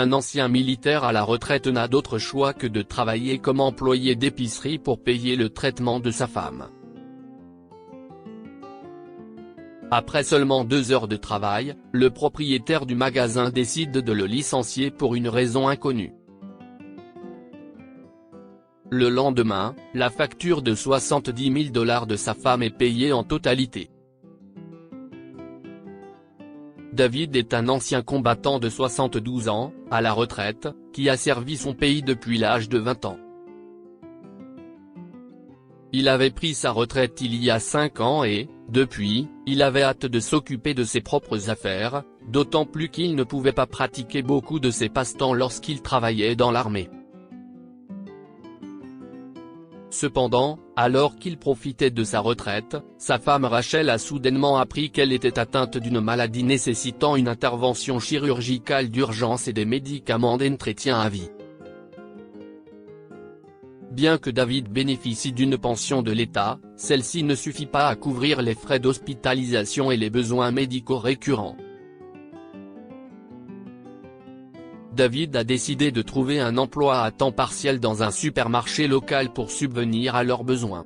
Un ancien militaire à la retraite n'a d'autre choix que de travailler comme employé d'épicerie pour payer le traitement de sa femme. Après seulement 2 heures de travail, le propriétaire du magasin décide de le licencier pour une raison inconnue. Le lendemain, la facture de 70 000 $ de sa femme est payée en totalité. David est un ancien combattant de 72 ans, à la retraite, qui a servi son pays depuis l'âge de 20 ans. Il avait pris sa retraite il y a 5 ans et, depuis, il avait hâte de s'occuper de ses propres affaires, d'autant plus qu'il ne pouvait pas pratiquer beaucoup de ses passe-temps lorsqu'il travaillait dans l'armée. Cependant, alors qu'il profitait de sa retraite, sa femme Rachel a soudainement appris qu'elle était atteinte d'une maladie nécessitant une intervention chirurgicale d'urgence et des médicaments d'entretien à vie. Bien que David bénéficie d'une pension de l'État, celle-ci ne suffit pas à couvrir les frais d'hospitalisation et les besoins médicaux récurrents. David a décidé de trouver un emploi à temps partiel dans un supermarché local pour subvenir à leurs besoins.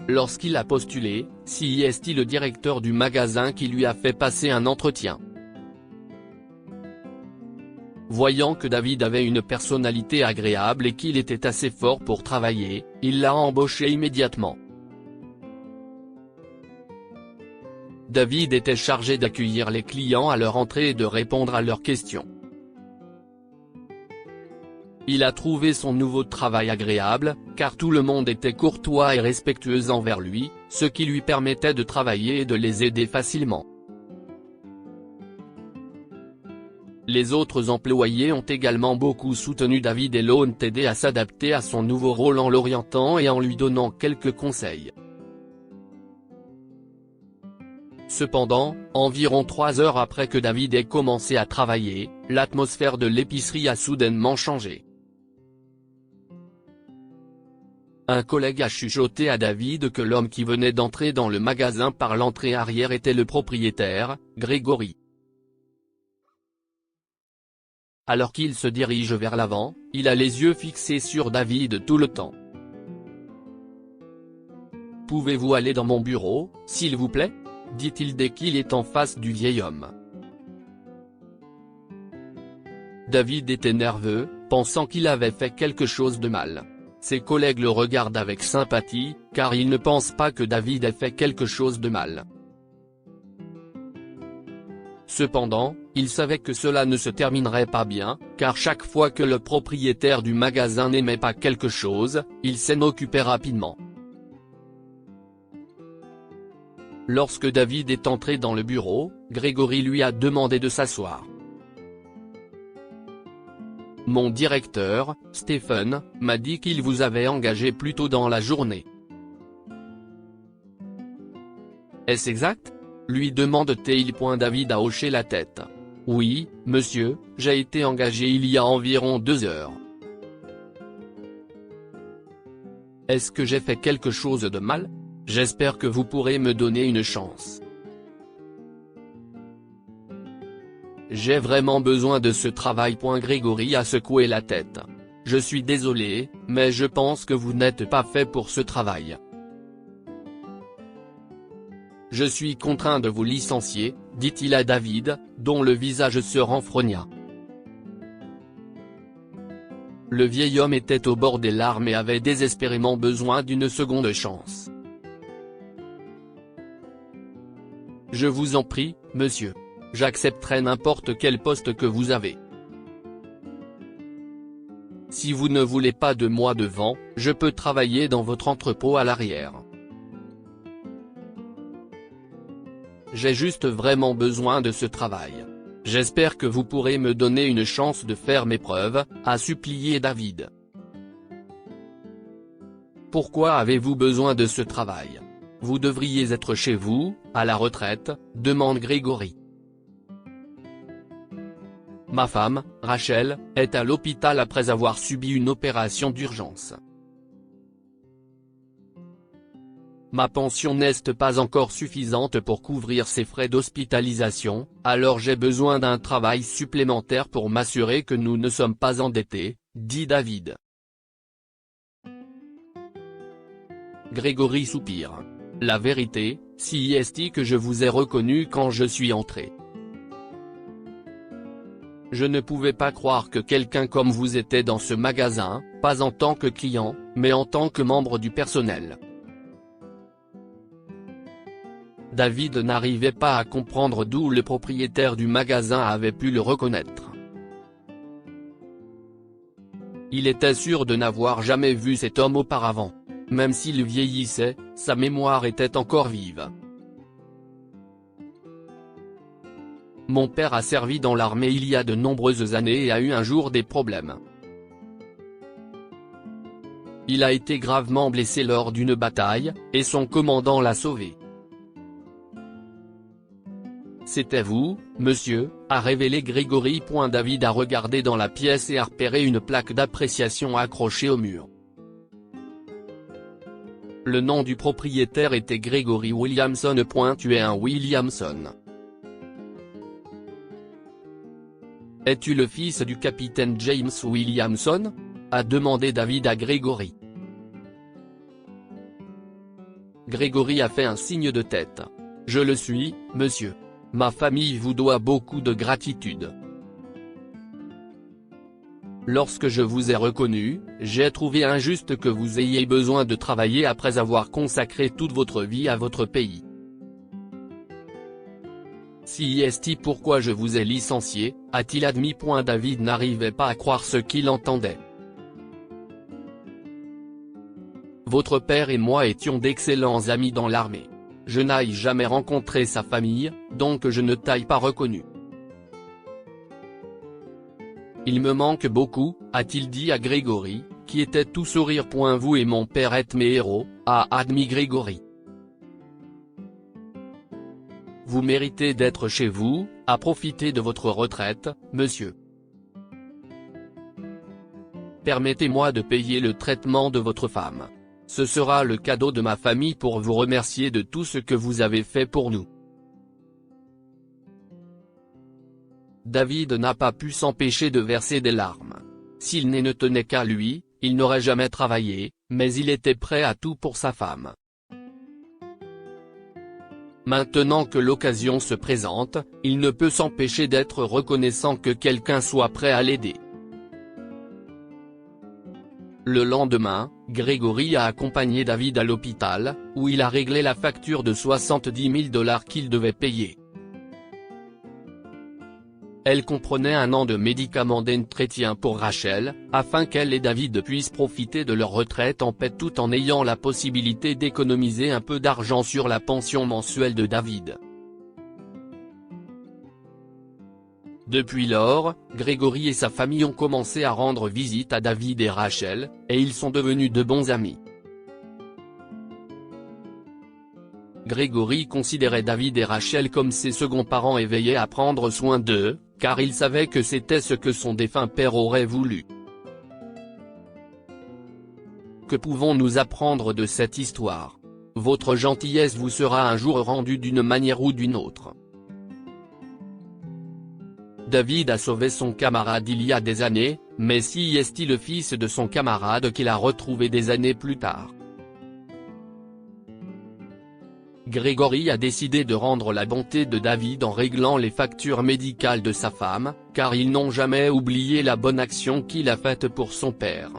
Lorsqu'il a postulé, c'est le directeur du magasin qui lui a fait passer un entretien. Voyant que David avait une personnalité agréable et qu'il était assez fort pour travailler, il l'a embauché immédiatement. David était chargé d'accueillir les clients à leur entrée et de répondre à leurs questions. Il a trouvé son nouveau travail agréable, car tout le monde était courtois et respectueux envers lui, ce qui lui permettait de travailler et de les aider facilement. Les autres employés ont également beaucoup soutenu David et l'ont aidé à s'adapter à son nouveau rôle en l'orientant et en lui donnant quelques conseils. Cependant, environ 3 heures après que David ait commencé à travailler, l'atmosphère de l'épicerie a soudainement changé. Un collègue a chuchoté à David que l'homme qui venait d'entrer dans le magasin par l'entrée arrière était le propriétaire, Grégory. Alors qu'il se dirige vers l'avant, il a les yeux fixés sur David tout le temps. « Pouvez-vous aller dans mon bureau, s'il vous plaît ?» dit-il dès qu'il est en face du vieil homme. David était nerveux, pensant qu'il avait fait quelque chose de mal. Ses collègues le regardent avec sympathie, car ils ne pensent pas que David ait fait quelque chose de mal. Cependant, il savait que cela ne se terminerait pas bien, car chaque fois que le propriétaire du magasin n'aimait pas quelque chose, il s'en occupait rapidement. Lorsque David est entré dans le bureau, Grégory lui a demandé de s'asseoir. « Mon directeur, Stephen, m'a dit qu'il vous avait engagé plus tôt dans la journée. » « Est-ce exact ?» lui demande-t-il. David a hoché la tête. « Oui, monsieur, j'ai été engagé il y a environ 2 heures. » « Est-ce que j'ai fait quelque chose de mal ? J'espère que vous pourrez me donner une chance. J'ai vraiment besoin de ce travail. Grégory a secoué la tête. Je suis désolé, mais je pense que vous n'êtes pas fait pour ce travail. Je suis contraint de vous licencier, dit-il à David, dont le visage se renfrogna. Le vieil homme était au bord des larmes et avait désespérément besoin d'une seconde chance. Je vous en prie, monsieur. J'accepterai n'importe quel poste que vous avez. Si vous ne voulez pas de moi devant, je peux travailler dans votre entrepôt à l'arrière. J'ai juste vraiment besoin de ce travail. J'espère que vous pourrez me donner une chance de faire mes preuves, a supplié David. Pourquoi avez-vous besoin de ce travail ? Vous devriez être chez vous, à la retraite, demande Grégory. Ma femme, Rachel, est à l'hôpital après avoir subi une opération d'urgence. ma pension n'est pas encore suffisante pour couvrir ses frais d'hospitalisation, alors j'ai besoin d'un travail supplémentaire pour m'assurer que nous ne sommes pas endettés, dit David. Grégory soupire. La vérité, si est que je vous ai reconnu quand je suis entré. Je ne pouvais pas croire que quelqu'un comme vous était dans ce magasin, pas en tant que client, mais en tant que membre du personnel. David n'arrivait pas à comprendre d'où le propriétaire du magasin avait pu le reconnaître. Il était sûr de n'avoir jamais vu cet homme auparavant. Même s'il vieillissait, sa mémoire était encore vive. Mon père a servi dans l'armée il y a de nombreuses années et a eu un jour des problèmes. Il a été gravement blessé lors d'une bataille, et son commandant l'a sauvé. C'était vous, monsieur, a révélé Grégory. David a regardé dans la pièce et a repéré une plaque d'appréciation accrochée au mur. Le nom du propriétaire était Gregory Williamson. Tu es un Williamson. Es-tu le fils du capitaine James Williamson ? A demandé David à Grégory. Grégory a fait un signe de tête. Je le suis, monsieur. Ma famille vous doit beaucoup de gratitude. Lorsque je vous ai reconnu, j'ai trouvé injuste que vous ayez besoin de travailler après avoir consacré toute votre vie à votre pays. Si est pourquoi je vous ai licencié, a-t-il admis. David n'arrivait pas à croire ce qu'il entendait. Votre père et moi étions d'excellents amis dans l'armée. Je n'ai jamais rencontré sa famille, donc je ne t'ai pas reconnu. Il me manque beaucoup, a-t-il dit à Grégory, qui était tout sourire. Vous et mon père êtes mes héros, a admis Grégory. Vous méritez d'être chez vous, à profiter de votre retraite, monsieur. Permettez-moi de payer le traitement de votre femme. Ce sera le cadeau de ma famille pour vous remercier de tout ce que vous avez fait pour nous. David n'a pas pu s'empêcher de verser des larmes. S'il ne tenait qu'à lui, il n'aurait jamais travaillé, mais il était prêt à tout pour sa femme. Maintenant que l'occasion se présente, il ne peut s'empêcher d'être reconnaissant que quelqu'un soit prêt à l'aider. Le lendemain, Grégory a accompagné David à l'hôpital, où il a réglé la facture de $70 000 qu'il devait payer. Elle comprenait un an de médicaments d'entretien pour Rachel, afin qu'elle et David puissent profiter de leur retraite en paix tout en ayant la possibilité d'économiser un peu d'argent sur la pension mensuelle de David. Depuis lors, Grégory et sa famille ont commencé à rendre visite à David et Rachel, et ils sont devenus de bons amis. Grégory considérait David et Rachel comme ses seconds parents et veillait à prendre soin d'eux, car il savait que c'était ce que son défunt père aurait voulu. Que pouvons-nous apprendre de cette histoire ? Votre gentillesse vous sera un jour rendue d'une manière ou d'une autre. David a sauvé son camarade il y a des années, mais si est-il le fils de son camarade qu'il a retrouvé des années plus tard ? Grégory a décidé de rendre la bonté de David en réglant les factures médicales de sa femme, car ils n'ont jamais oublié la bonne action qu'il a faite pour son père.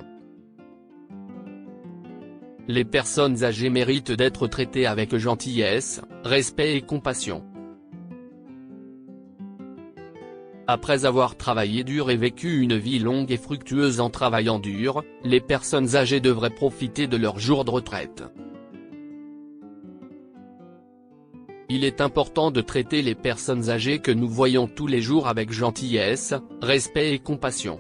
Les personnes âgées méritent d'être traitées avec gentillesse, respect et compassion. Après avoir travaillé dur et vécu une vie longue et fructueuse en travaillant dur, les personnes âgées devraient profiter de leur jour de retraite. Il est important de traiter les personnes âgées que nous voyons tous les jours avec gentillesse, respect et compassion.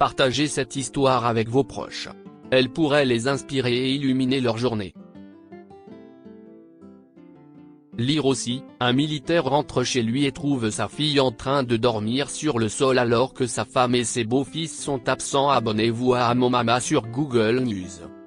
Partagez cette histoire avec vos proches. Elle pourrait les inspirer et illuminer leur journée. Lire aussi, un militaire rentre chez lui et trouve sa fille en train de dormir sur le sol alors que sa femme et ses beaux-fils sont absents. Abonnez-vous à Amomama sur Google News.